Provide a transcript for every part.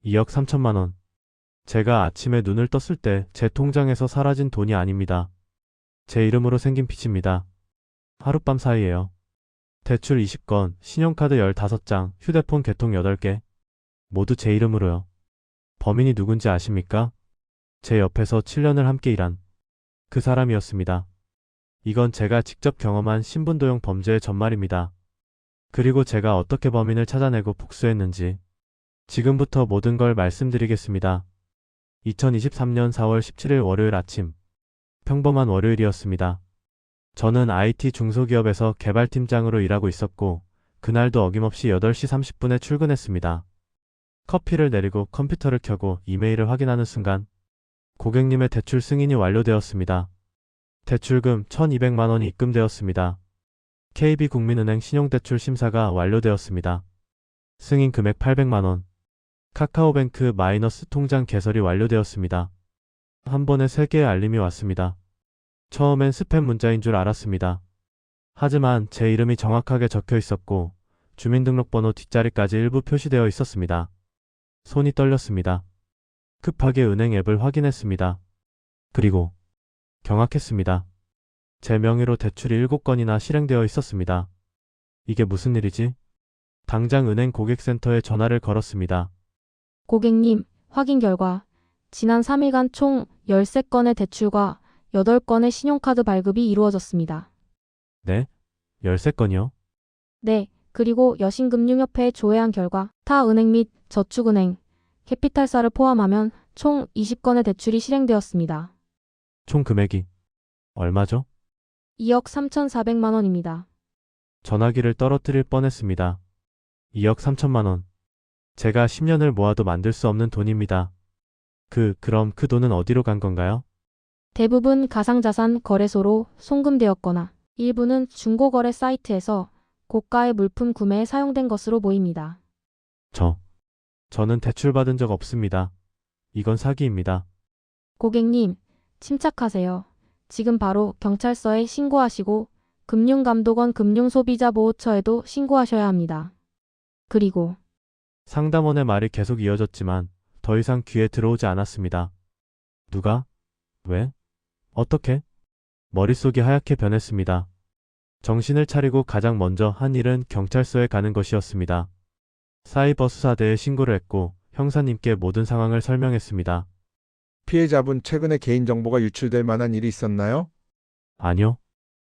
2억 3천만 원. 제가 아침에 눈을 떴을 때 제 통장에서 사라진 돈이 아닙니다. 제 이름으로 생긴 빚입니다. 하룻밤 사이에요. 대출 20건, 신용카드 15장, 휴대폰 개통 8개. 모두 제 이름으로요. 범인이 누군지 아십니까? 제 옆에서 7년을 함께 일한 그 사람이었습니다. 이건 제가 직접 경험한 신분도용 범죄의 전말입니다. 그리고 제가 어떻게 범인을 찾아내고 복수했는지 지금부터 모든 걸 말씀드리겠습니다. 2023년 4월 17일 월요일 아침, 평범한 월요일이었습니다. 저는 IT 중소기업에서 개발팀장으로 일하고 있었고, 그날도 어김없이 8시 30분에 출근했습니다. 커피를 내리고 컴퓨터를 켜고 이메일을 확인하는 순간, 고객님의 대출 승인이 완료되었습니다. 대출금 1,200만 원이 입금되었습니다. KB국민은행 신용대출 심사가 완료되었습니다. 승인 금액 800만 원. 카카오뱅크 마이너스 통장 개설이 완료되었습니다. 한 번에 3개의 알림이 왔습니다. 처음엔 스팸 문자인 줄 알았습니다. 하지만 제 이름이 정확하게 적혀 있었고 주민등록번호 뒷자리까지 일부 표시되어 있었습니다. 손이 떨렸습니다. 급하게 은행 앱을 확인했습니다. 그리고 경악했습니다. 제 명의로 대출이 7건이나 실행되어 있었습니다. 이게 무슨 일이지? 당장 은행 고객센터에 전화를 걸었습니다. 고객님, 확인 결과 지난 3일간 총 13건의 대출과 8건의 신용카드 발급이 이루어졌습니다. 네? 13건이요? 네, 그리고 여신금융협회에 조회한 결과 타 은행 및 저축은행, 캐피탈사를 포함하면 총 20건의 대출이 실행되었습니다. 총 금액이 얼마죠? 2억 3,400만 원입니다. 전화기를 떨어뜨릴 뻔했습니다. 2억 3천만 원. 제가 10년을 모아도 만들 수 없는 돈입니다. 그럼 그 돈은 어디로 간 건가요? 대부분 가상자산 거래소로 송금되었거나 일부는 중고거래 사이트에서 고가의 물품 구매에 사용된 것으로 보입니다. 저는 대출 받은 적 없습니다. 이건 사기입니다. 고객님, 침착하세요. 지금 바로 경찰서에 신고하시고 금융감독원 금융소비자보호처에도 신고하셔야 합니다. 그리고 상담원의 말이 계속 이어졌지만 더 이상 귀에 들어오지 않았습니다. 누가? 왜? 어떻게? 머릿속이 하얗게 변했습니다. 정신을 차리고 가장 먼저 한 일은 경찰서에 가는 것이었습니다. 사이버 수사대에 신고를 했고 형사님께 모든 상황을 설명했습니다. 피해자분 최근에 개인정보가 유출될 만한 일이 있었나요? 아니요.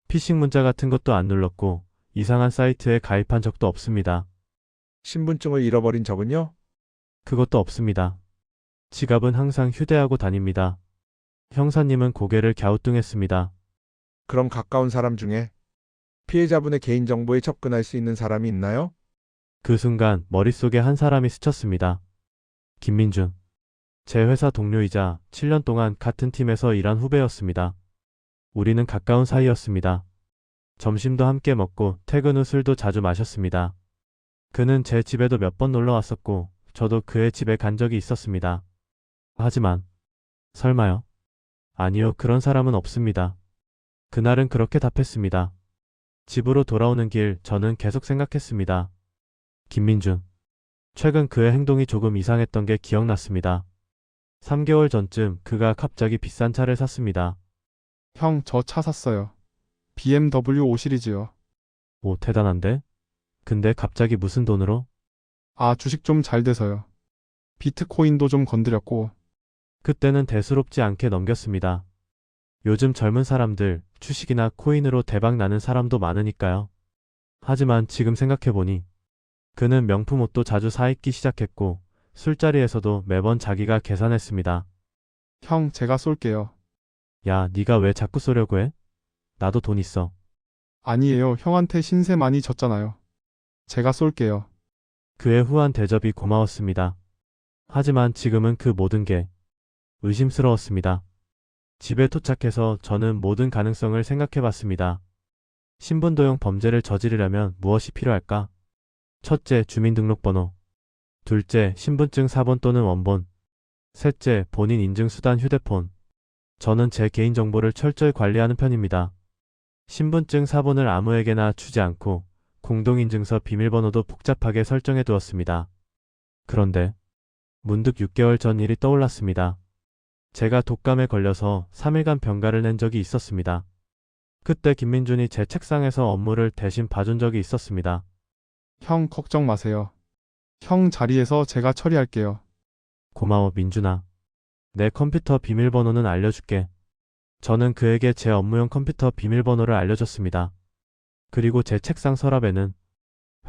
피싱 문자 같은 것도 안 눌렀고 이상한 사이트에 가입한 적도 없습니다. 신분증을 잃어버린 적은요? 그것도 없습니다. 지갑은 항상 휴대하고 다닙니다. 형사님은 고개를 갸우뚱했습니다. 그럼 가까운 사람 중에 피해자분의 개인정보에 접근할 수 있는 사람이 있나요? 그 순간 머릿속에 한 사람이 스쳤습니다. 김민준. 제 회사 동료이자 7년 동안 같은 팀에서 일한 후배였습니다. 우리는 가까운 사이였습니다. 점심도 함께 먹고 퇴근 후 술도 자주 마셨습니다. 그는 제 집에도 몇 번 놀러 왔었고 저도 그의 집에 간 적이 있었습니다. 하지만 설마요? 아니요, 그런 사람은 없습니다. 그날은 그렇게 답했습니다. 집으로 돌아오는 길 저는 계속 생각했습니다. 김민준. 최근 그의 행동이 조금 이상했던 게 기억났습니다. 3개월 전쯤 그가 갑자기 비싼 차를 샀습니다. 형, 저 차 샀어요. BMW 5 시리즈요. 오, 대단한데? 근데 갑자기 무슨 돈으로? 아, 주식 좀 잘 돼서요. 비트코인도 좀 건드렸고. 그때는 대수롭지 않게 넘겼습니다. 요즘 젊은 사람들 주식이나 코인으로 대박 나는 사람도 많으니까요. 하지만 지금 생각해보니 그는 명품 옷도 자주 사 입기 시작했고 술자리에서도 매번 자기가 계산했습니다. 형, 제가 쏠게요. 야, 네가 왜 자꾸 쏘려고 해? 나도 돈 있어. 아니에요. 형한테 신세 많이 졌잖아요. 제가 쏠게요. 그의 후한 대접이 고마웠습니다. 하지만 지금은 그 모든 게 의심스러웠습니다. 집에 도착해서 저는 모든 가능성을 생각해봤습니다. 신분도용 범죄를 저지르려면 무엇이 필요할까? 첫째, 주민등록번호. 둘째, 신분증 사본 또는 원본. 셋째, 본인 인증수단 휴대폰. 저는 제 개인정보를 철저히 관리하는 편입니다. 신분증 사본을 아무에게나 주지 않고 공동인증서 비밀번호도 복잡하게 설정해 두었습니다. 그런데 문득 6개월 전 일이 떠올랐습니다. 제가 독감에 걸려서 3일간 병가를 낸 적이 있었습니다. 그때 김민준이 제 책상에서 업무를 대신 봐준 적이 있었습니다. 형 걱정 마세요. 형 자리에서 제가 처리할게요. 고마워, 민준아. 내 컴퓨터 비밀번호는 알려줄게. 저는 그에게 제 업무용 컴퓨터 비밀번호를 알려줬습니다. 그리고 제 책상 서랍에는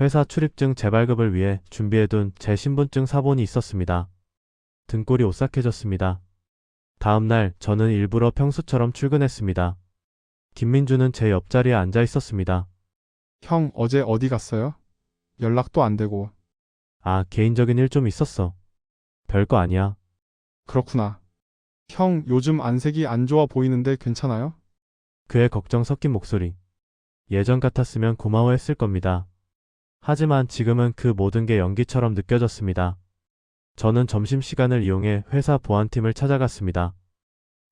회사 출입증 재발급을 위해 준비해둔 제 신분증 사본이 있었습니다. 등골이 오싹해졌습니다. 다음 날 저는 일부러 평소처럼 출근했습니다. 김민주는 제 옆자리에 앉아 있었습니다. 형 어제 어디 갔어요? 연락도 안 되고. 아, 개인적인 일 좀 있었어. 별거 아니야. 그렇구나. 형 요즘 안색이 안 좋아 보이는데 괜찮아요? 그의 걱정 섞인 목소리. 예전 같았으면 고마워했을 겁니다. 하지만 지금은 그 모든 게 연기처럼 느껴졌습니다. 저는 점심시간을 이용해 회사 보안팀을 찾아갔습니다.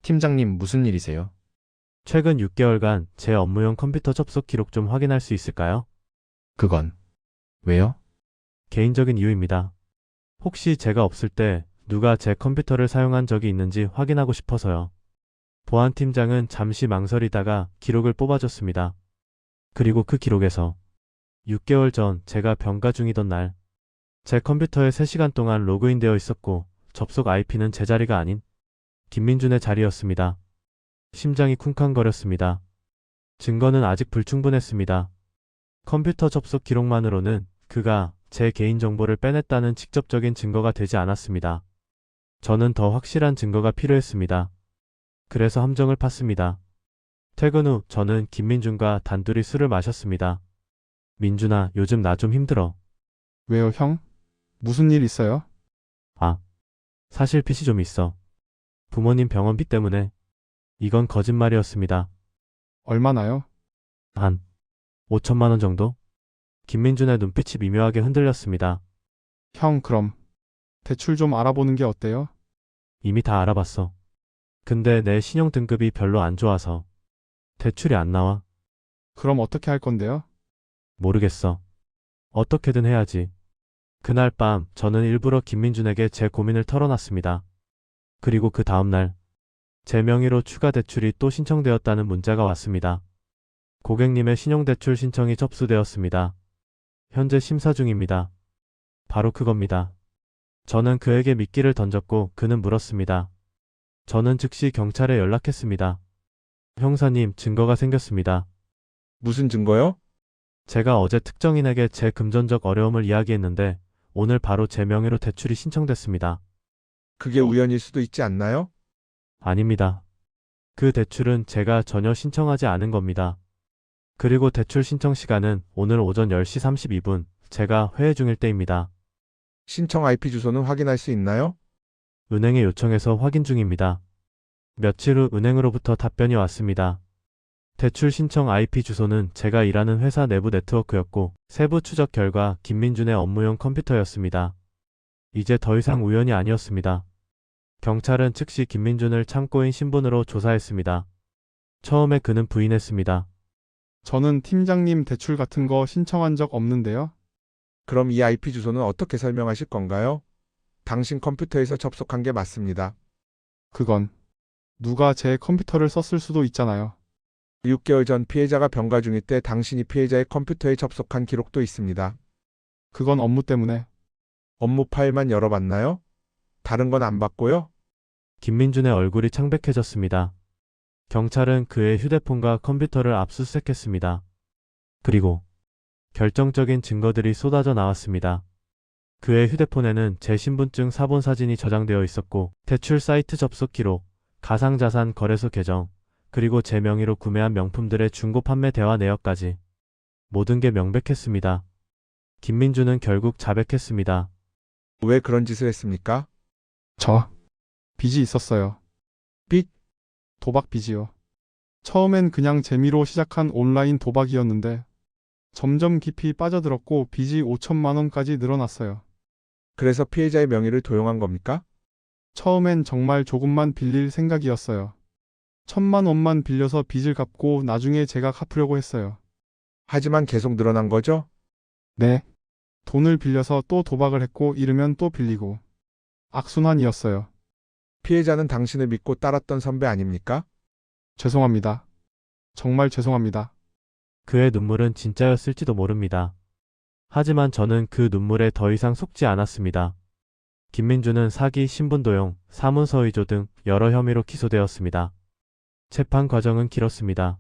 팀장님 무슨 일이세요? 최근 6개월간 제 업무용 컴퓨터 접속 기록 좀 확인할 수 있을까요? 그건 왜요? 개인적인 이유입니다. 혹시 제가 없을 때 누가 제 컴퓨터를 사용한 적이 있는지 확인하고 싶어서요. 보안팀장은 잠시 망설이다가 기록을 뽑아줬습니다. 그리고 그 기록에서 6개월 전 제가 병가 중이던 날, 제 컴퓨터에 3시간 동안 로그인되어 있었고 접속 IP는 제 자리가 아닌 김민준의 자리였습니다. 심장이 쿵쾅거렸습니다. 증거는 아직 불충분했습니다. 컴퓨터 접속 기록만으로는 그가 제 개인정보를 빼냈다는 직접적인 증거가 되지 않았습니다. 저는 더 확실한 증거가 필요했습니다. 그래서 함정을 팠습니다. 퇴근 후 저는 김민준과 단둘이 술을 마셨습니다. 민준아, 요즘 나 좀 힘들어. 왜요, 형? 무슨 일 있어요? 아, 사실 빚이 좀 있어. 부모님 병원비 때문에. 이건 거짓말이었습니다. 얼마나요? 한 5천만 원 정도? 김민준의 눈빛이 미묘하게 흔들렸습니다. 형 그럼 대출 좀 알아보는 게 어때요? 이미 다 알아봤어. 근데 내 신용 등급이 별로 안 좋아서 대출이 안 나와. 그럼 어떻게 할 건데요? 모르겠어. 어떻게든 해야지. 그날 밤 저는 일부러 김민준에게 제 고민을 털어놨습니다. 그리고 그 다음날 제 명의로 추가 대출이 또 신청되었다는 문자가 왔습니다. 고객님의 신용대출 신청이 접수되었습니다. 현재 심사 중입니다. 바로 그겁니다. 저는 그에게 미끼를 던졌고 그는 물었습니다. 저는 즉시 경찰에 연락했습니다. 형사님, 증거가 생겼습니다. 무슨 증거요? 제가 어제 특정인에게 제 금전적 어려움을 이야기했는데 오늘 바로 제 명의로 대출이 신청됐습니다. 그게 우연일 수도 있지 않나요? 아닙니다. 그 대출은 제가 전혀 신청하지 않은 겁니다. 그리고 대출 신청 시간은 오늘 오전 10시 32분, 제가 회의 중일 때입니다. 신청 IP 주소는 확인할 수 있나요? 은행에 요청해서 확인 중입니다. 며칠 후 은행으로부터 답변이 왔습니다. 대출 신청 IP 주소는 제가 일하는 회사 내부 네트워크였고 세부 추적 결과 김민준의 업무용 컴퓨터였습니다. 이제 더 이상 우연이 아니었습니다. 경찰은 즉시 김민준을 참고인 신분으로 조사했습니다. 처음에 그는 부인했습니다. 저는 팀장님 대출 같은 거 신청한 적 없는데요. 그럼 이 IP 주소는 어떻게 설명하실 건가요? 당신 컴퓨터에서 접속한 게 맞습니다. 그건 누가 제 컴퓨터를 썼을 수도 있잖아요. 6개월 전 피해자가 병가 중일 때 당신이 피해자의 컴퓨터에 접속한 기록도 있습니다. 그건 업무 때문에. 업무 파일만 열어봤나요? 다른 건 안 봤고요? 김민준의 얼굴이 창백해졌습니다. 경찰은 그의 휴대폰과 컴퓨터를 압수수색했습니다. 그리고 결정적인 증거들이 쏟아져 나왔습니다. 그의 휴대폰에는 제 신분증 사본 사진이 저장되어 있었고 대출 사이트 접속 기록, 가상자산 거래소 계정, 그리고 제 명의로 구매한 명품들의 중고 판매 대화 내역까지 모든 게 명백했습니다. 김민준은 결국 자백했습니다. 왜 그런 짓을 했습니까? 저 빚이 있었어요. 빚? 도박 빚이요. 처음엔 그냥 재미로 시작한 온라인 도박이었는데 점점 깊이 빠져들었고 빚이 5천만 원까지 늘어났어요. 그래서 피해자의 명의를 도용한 겁니까? 처음엔 정말 조금만 빌릴 생각이었어요. 1,000만 원만 빌려서 빚을 갚고 나중에 제가 갚으려고 했어요. 하지만 계속 늘어난 거죠? 네. 돈을 빌려서 또 도박을 했고 이르면 또 빌리고. 악순환이었어요. 피해자는 당신을 믿고 따랐던 선배 아닙니까? 죄송합니다. 정말 죄송합니다. 그의 눈물은 진짜였을지도 모릅니다. 하지만 저는 그 눈물에 더 이상 속지 않았습니다. 김민주는 사기, 신분도용, 사문서 위조 등 여러 혐의로 기소되었습니다. 재판 과정은 길었습니다.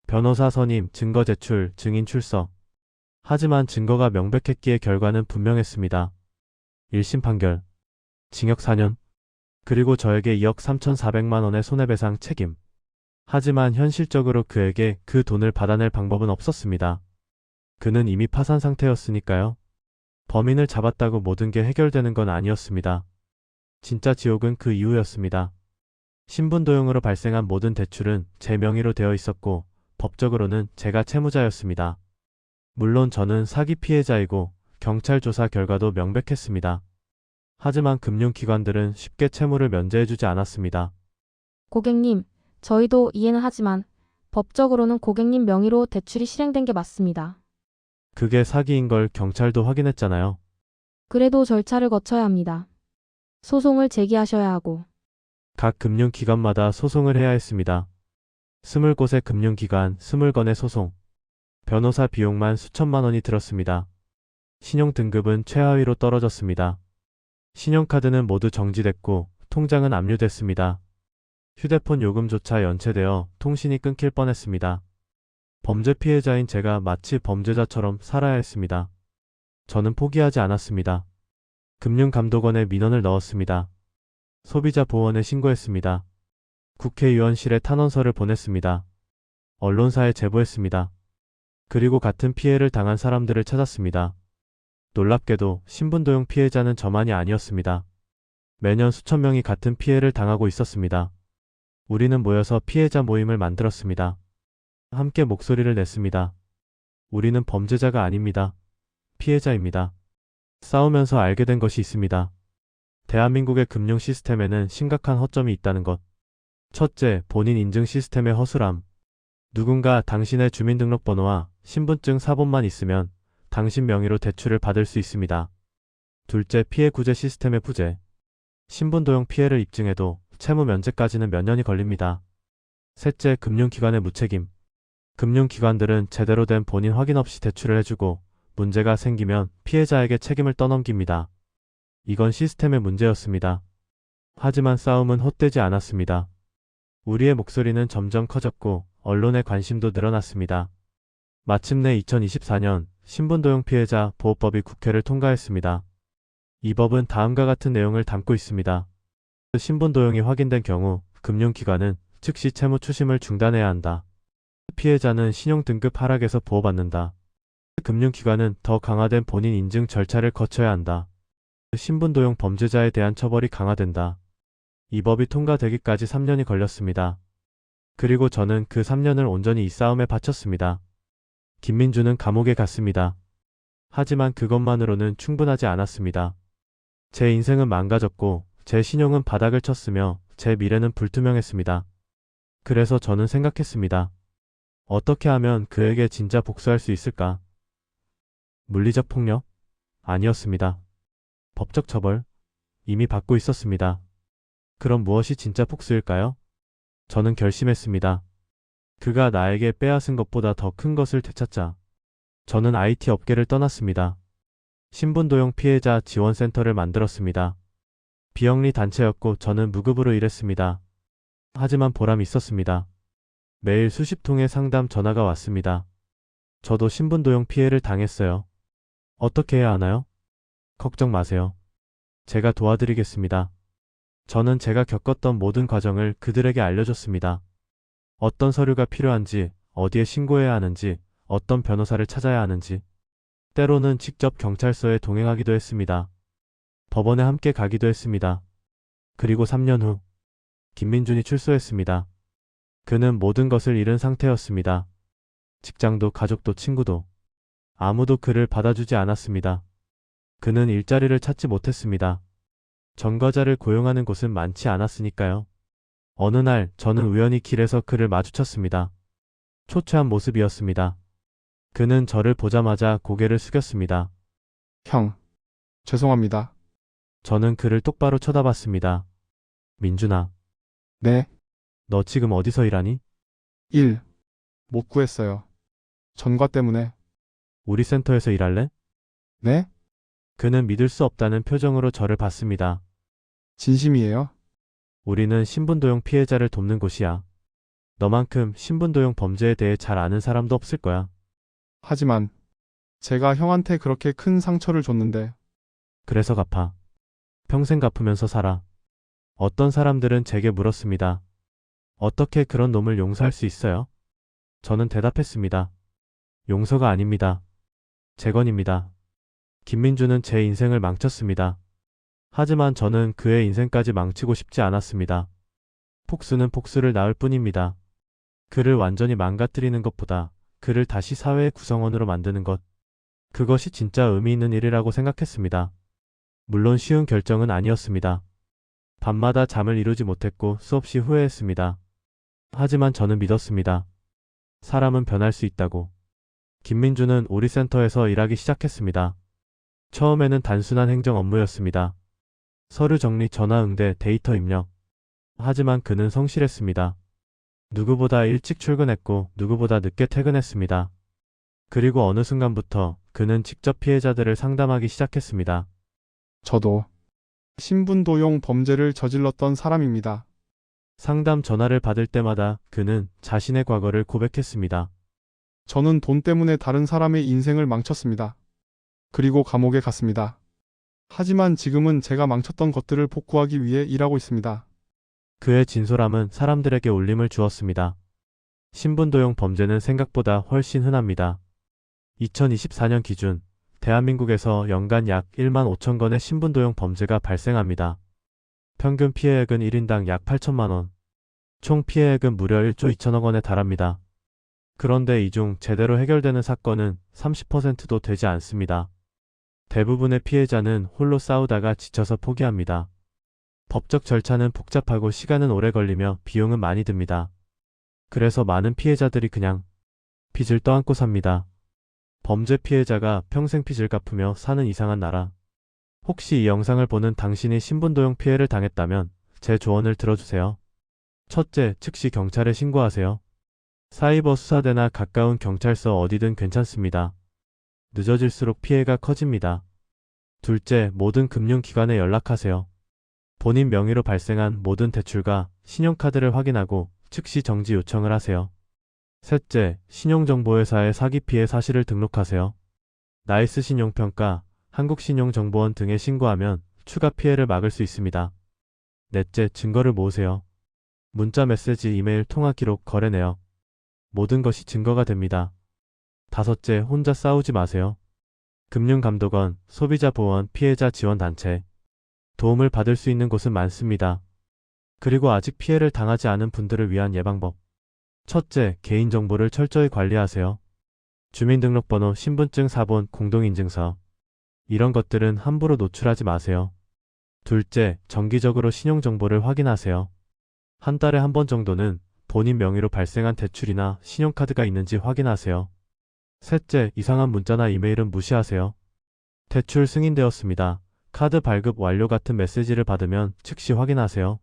변호사 선임, 증거 제출, 증인 출석. 하지만 증거가 명백했기에 결과는 분명했습니다. 1심 판결. 징역 4년. 그리고 저에게 2억 3,400만 원의 손해배상 책임. 하지만 현실적으로 그에게 그 돈을 받아낼 방법은 없었습니다. 그는 이미 파산 상태였으니까요. 범인을 잡았다고 모든 게 해결되는 건 아니었습니다. 진짜 지옥은 그 이후였습니다. 신분도용으로 발생한 모든 대출은 제 명의로 되어 있었고 법적으로는 제가 채무자였습니다. 물론 저는 사기 피해자이고 경찰 조사 결과도 명백했습니다. 하지만 금융기관들은 쉽게 채무를 면제해주지 않았습니다. 고객님, 저희도 이해는 하지만 법적으로는 고객님 명의로 대출이 실행된 게 맞습니다. 그게 사기인 걸 경찰도 확인했잖아요. 그래도 절차를 거쳐야 합니다. 소송을 제기하셔야 하고 각 금융기관마다 소송을 해야 했습니다. 20곳의 금융기관, 20건의 소송. 변호사 비용만 수천만 원이 들었습니다. 신용 등급은 최하위로 떨어졌습니다. 신용카드는 모두 정지됐고 통장은 압류됐습니다. 휴대폰 요금조차 연체되어 통신이 끊길 뻔했습니다. 범죄 피해자인 제가 마치 범죄자처럼 살아야 했습니다. 저는 포기하지 않았습니다. 금융감독원에 민원을 넣었습니다. 소비자보호원에 신고했습니다. 국회의원실에 탄원서를 보냈습니다. 언론사에 제보했습니다. 그리고 같은 피해를 당한 사람들을 찾았습니다. 놀랍게도 신분도용 피해자는 저만이 아니었습니다. 매년 수천 명이 같은 피해를 당하고 있었습니다. 우리는 모여서 피해자 모임을 만들었습니다. 함께 목소리를 냈습니다. 우리는 범죄자가 아닙니다. 피해자입니다. 싸우면서 알게 된 것이 있습니다. 대한민국의 금융 시스템에는 심각한 허점이 있다는 것. 첫째, 본인 인증 시스템의 허술함. 누군가 당신의 주민등록번호와 신분증 사본만 있으면 당신 명의로 대출을 받을 수 있습니다. 둘째, 피해 구제 시스템의 부재. 신분도용 피해를 입증해도 채무 면제까지는 몇 년이 걸립니다. 셋째, 금융기관의 무책임. 금융기관들은 제대로 된 본인 확인 없이 대출을 해주고 문제가 생기면 피해자에게 책임을 떠넘깁니다. 이건 시스템의 문제였습니다. 하지만 싸움은 헛되지 않았습니다. 우리의 목소리는 점점 커졌고 언론의 관심도 늘어났습니다. 마침내 2024년 신분도용 피해자 보호법이 국회를 통과했습니다. 이 법은 다음과 같은 내용을 담고 있습니다. 신분도용이 확인된 경우 금융기관은 즉시 채무 추심을 중단해야 한다. 피해자는 신용등급 하락에서 보호받는다. 금융기관은 더 강화된 본인 인증 절차를 거쳐야 한다. 신분도용 범죄자에 대한 처벌이 강화된다. 이 법이 통과되기까지 3년이 걸렸습니다. 그리고 저는 그 3년을 온전히 이 싸움에 바쳤습니다. 김민주는 감옥에 갔습니다. 하지만 그것만으로는 충분하지 않았습니다. 제 인생은 망가졌고 제 신용은 바닥을 쳤으며 제 미래는 불투명했습니다. 그래서 저는 생각했습니다. 어떻게 하면 그에게 진짜 복수할 수 있을까? 물리적 폭력? 아니었습니다. 법적 처벌? 이미 받고 있었습니다. 그럼 무엇이 진짜 복수일까요? 저는 결심했습니다. 그가 나에게 빼앗은 것보다 더 큰 것을 되찾자. 저는 IT 업계를 떠났습니다. 신분도용 피해자 지원센터를 만들었습니다. 비영리 단체였고 저는 무급으로 일했습니다. 하지만 보람이 있었습니다. 매일 수십 통의 상담 전화가 왔습니다. 저도 신분도용 피해를 당했어요. 어떻게 해야 하나요? 걱정 마세요. 제가 도와드리겠습니다. 저는 제가 겪었던 모든 과정을 그들에게 알려줬습니다. 어떤 서류가 필요한지, 어디에 신고해야 하는지, 어떤 변호사를 찾아야 하는지. 때로는 직접 경찰서에 동행하기도 했습니다. 법원에 함께 가기도 했습니다. 그리고 3년 후, 김민준이 출소했습니다. 그는 모든 것을 잃은 상태였습니다. 직장도 가족도 친구도. 아무도 그를 받아주지 않았습니다. 그는 일자리를 찾지 못했습니다. 전과자를 고용하는 곳은 많지 않았으니까요. 어느 날 저는 우연히 길에서 그를 마주쳤습니다. 초췌한 모습이었습니다. 그는 저를 보자마자 고개를 숙였습니다. 형, 죄송합니다. 저는 그를 똑바로 쳐다봤습니다. 민준아, 네, 너 지금 어디서 일하니? 1. 못 구했어요. 전과 때문에. 우리 센터에서 일할래? 네? 그는 믿을 수 없다는 표정으로 저를 봤습니다. 진심이에요? 우리는 신분도용 피해자를 돕는 곳이야. 너만큼 신분도용 범죄에 대해 잘 아는 사람도 없을 거야. 하지만 제가 형한테 그렇게 큰 상처를 줬는데 그래서 갚아. 평생 갚으면서 살아. 어떤 사람들은 제게 물었습니다. 어떻게 그런 놈을 용서할 수 있어요? 저는 대답했습니다. 용서가 아닙니다. 재건입니다. 김민주는 제 인생을 망쳤습니다. 하지만 저는 그의 인생까지 망치고 싶지 않았습니다. 폭수는 폭수를 낳을 뿐입니다. 그를 완전히 망가뜨리는 것보다 그를 다시 사회의 구성원으로 만드는 것. 그것이 진짜 의미 있는 일이라고 생각했습니다. 물론 쉬운 결정은 아니었습니다. 밤마다 잠을 이루지 못했고 수없이 후회했습니다. 하지만 저는 믿었습니다. 사람은 변할 수 있다고. 김민주는 우리 센터에서 일하기 시작했습니다. 처음에는 단순한 행정 업무였습니다. 서류 정리, 전화 응대, 데이터 입력. 하지만 그는 성실했습니다. 누구보다 일찍 출근했고 누구보다 늦게 퇴근했습니다. 그리고 어느 순간부터 그는 직접 피해자들을 상담하기 시작했습니다. 저도 신분도용 범죄를 저질렀던 사람입니다. 상담 전화를 받을 때마다 그는 자신의 과거를 고백했습니다. 저는 돈 때문에 다른 사람의 인생을 망쳤습니다. 그리고 감옥에 갔습니다. 하지만 지금은 제가 망쳤던 것들을 복구하기 위해 일하고 있습니다. 그의 진솔함은 사람들에게 울림을 주었습니다. 신분도용 범죄는 생각보다 훨씬 흔합니다. 2024년 기준 대한민국에서 연간 약 1만 5천 건의 신분도용 범죄가 발생합니다. 평균 피해액은 1인당 약 8천만 원. 총 피해액은 무려 1조 2천억 원에 달합니다. 그런데 이 중 제대로 해결되는 사건은 30%도 되지 않습니다. 대부분의 피해자는 홀로 싸우다가 지쳐서 포기합니다. 법적 절차는 복잡하고 시간은 오래 걸리며 비용은 많이 듭니다. 그래서 많은 피해자들이 그냥 빚을 떠안고 삽니다. 범죄 피해자가 평생 빚을 갚으며 사는 이상한 나라. 혹시 이 영상을 보는 당신이 신분도용 피해를 당했다면 제 조언을 들어주세요. 첫째, 즉시 경찰에 신고하세요. 사이버 수사대나 가까운 경찰서 어디든 괜찮습니다. 늦어질수록 피해가 커집니다. 둘째, 모든 금융기관에 연락하세요. 본인 명의로 발생한 모든 대출과 신용카드를 확인하고 즉시 정지 요청을 하세요. 셋째, 신용정보회사에 사기 피해 사실을 등록하세요. 나이스 신용평가, 한국신용정보원 등에 신고하면 추가 피해를 막을 수 있습니다. 넷째, 증거를 모으세요. 문자, 메시지, 이메일, 통화 기록, 거래 내역. 모든 것이 증거가 됩니다. 다섯째, 혼자 싸우지 마세요. 금융감독원, 소비자보호원, 피해자 지원단체. 도움을 받을 수 있는 곳은 많습니다. 그리고 아직 피해를 당하지 않은 분들을 위한 예방법. 첫째, 개인정보를 철저히 관리하세요. 주민등록번호, 신분증, 사본, 공동인증서. 이런 것들은 함부로 노출하지 마세요. 둘째, 정기적으로 신용정보를 확인하세요. 한 달에 한 번 정도는 본인 명의로 발생한 대출이나 신용카드가 있는지 확인하세요. 셋째, 이상한 문자나 이메일은 무시하세요. 대출 승인되었습니다. 카드 발급 완료 같은 메시지를 받으면 즉시 확인하세요.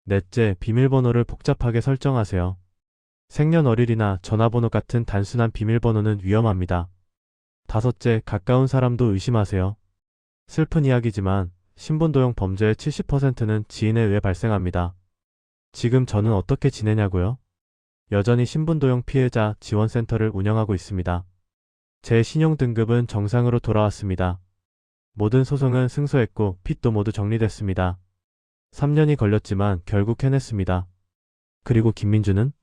넷째, 비밀번호를 복잡하게 설정하세요. 생년월일이나 전화번호 같은 단순한 비밀번호는 위험합니다. 다섯째, 가까운 사람도 의심하세요. 슬픈 이야기지만 신분도용 범죄의 70%는 지인에 의해 발생합니다. 지금 저는 어떻게 지내냐고요? 여전히 신분도용 피해자 지원센터를 운영하고 있습니다. 제 신용등급은 정상으로 돌아왔습니다. 모든 소송은 승소했고 빚도 모두 정리됐습니다. 3년이 걸렸지만 결국 해냈습니다. 그리고 김민주는?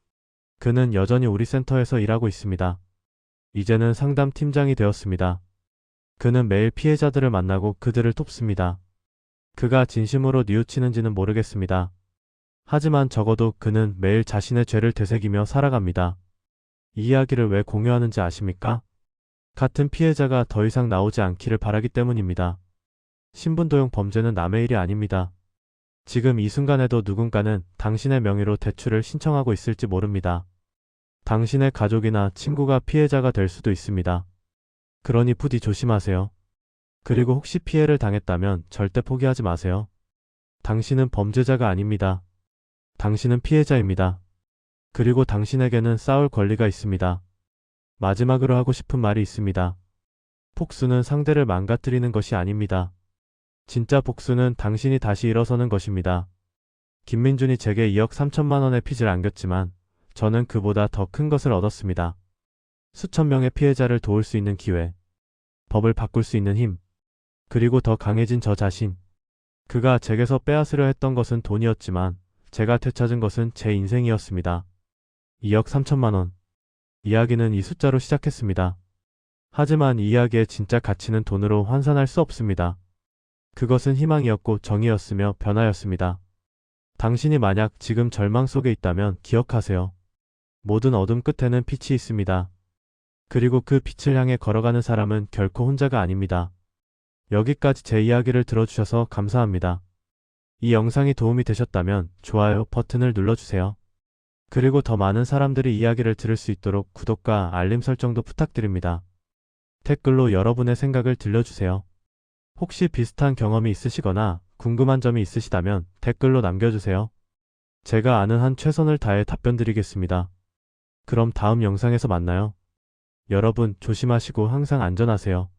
그는 여전히 우리 센터에서 일하고 있습니다. 이제는 상담팀장이 되었습니다. 그는 매일 피해자들을 만나고 그들을 돕습니다. 그가 진심으로 뉘우치는지는 모르겠습니다. 하지만 적어도 그는 매일 자신의 죄를 되새기며 살아갑니다. 이 이야기를 왜 공유하는지 아십니까? 같은 피해자가 더 이상 나오지 않기를 바라기 때문입니다. 신분도용 범죄는 남의 일이 아닙니다. 지금 이 순간에도 누군가는 당신의 명의로 대출을 신청하고 있을지 모릅니다. 당신의 가족이나 친구가 피해자가 될 수도 있습니다. 그러니 부디 조심하세요. 그리고 혹시 피해를 당했다면 절대 포기하지 마세요. 당신은 범죄자가 아닙니다. 당신은 피해자입니다. 그리고 당신에게는 싸울 권리가 있습니다. 마지막으로 하고 싶은 말이 있습니다. 복수는 상대를 망가뜨리는 것이 아닙니다. 진짜 복수는 당신이 다시 일어서는 것입니다. 김민준이 제게 2억 3천만 원의 빚을 안겼지만 저는 그보다 더 큰 것을 얻었습니다. 수천 명의 피해자를 도울 수 있는 기회, 법을 바꿀 수 있는 힘, 그리고 더 강해진 저 자신. 그가 제게서 빼앗으려 했던 것은 돈이었지만 제가 되찾은 것은 제 인생이었습니다. 2억 3천만 원. 이야기는 이 숫자로 시작했습니다. 하지만 이 이야기의 진짜 가치는 돈으로 환산할 수 없습니다. 그것은 희망이었고 정의였으며 변화였습니다. 당신이 만약 지금 절망 속에 있다면 기억하세요. 모든 어둠 끝에는 빛이 있습니다. 그리고 그 빛을 향해 걸어가는 사람은 결코 혼자가 아닙니다. 여기까지 제 이야기를 들어주셔서 감사합니다. 이 영상이 도움이 되셨다면 좋아요 버튼을 눌러주세요. 그리고 더 많은 사람들이 이야기를 들을 수 있도록 구독과 알림 설정도 부탁드립니다. 댓글로 여러분의 생각을 들려주세요. 혹시 비슷한 경험이 있으시거나 궁금한 점이 있으시다면 댓글로 남겨주세요. 제가 아는 한 최선을 다해 답변 드리겠습니다. 그럼 다음 영상에서 만나요. 여러분 조심하시고 항상 안전하세요.